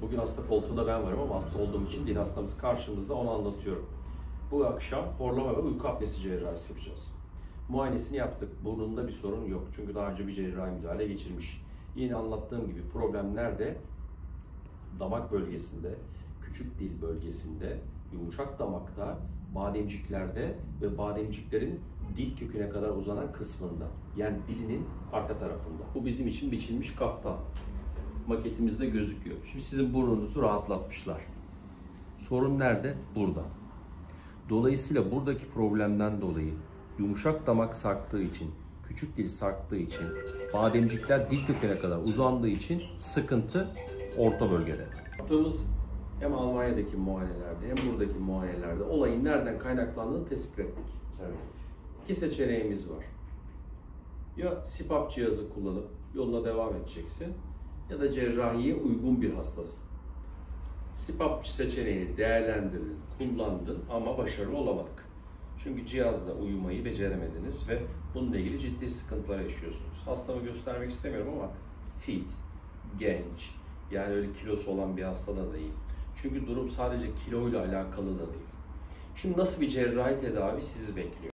Bugün hasta koltuğunda ben varım ama hasta olduğum için değil, hastamız karşımızda, onu anlatıyorum. Bu akşam horlama ve uyku apnesi cerrahisi yapacağız. Muayenesini yaptık. Burnunda bir sorun yok. Çünkü daha önce bir cerrahi müdahale geçirmiş. Yine anlattığım gibi problem nerede? Damak bölgesinde, küçük dil bölgesinde, yumuşak damakta, bademciklerde ve bademciklerin dil köküne kadar uzanan kısmında. Yani dilinin arka tarafında. Bu bizim için biçilmiş kaftan. Maketimizde gözüküyor. Şimdi sizin burnunuzu rahatlatmışlar. Sorun nerede? Burada. Dolayısıyla buradaki problemden dolayı yumuşak damak sarktığı için, küçük dil sarktığı için, bademcikler dil köküne kadar uzandığı için sıkıntı orta bölgede. Yaptığımız hem Almanya'daki muayenelerde hem buradaki muayenelerde olayın nereden kaynaklandığını tespit ettik. Evet. İki seçeneğimiz var. Ya CPAP cihazı kullanıp yoluna devam edeceksin ya da cerrahiye uygun bir hastasın. CPAP seçeneğini değerlendirdin, kullandın ama başarılı olamadık. Çünkü cihazla uyumayı beceremediniz ve bununla ilgili ciddi sıkıntılar yaşıyorsunuz. Hastamı göstermek istemiyorum ama fit, genç, yani öyle kilosu olan bir hasta da değil. Çünkü durum sadece kiloyla alakalı da değil. Şimdi nasıl bir cerrahi tedavi sizi bekliyor?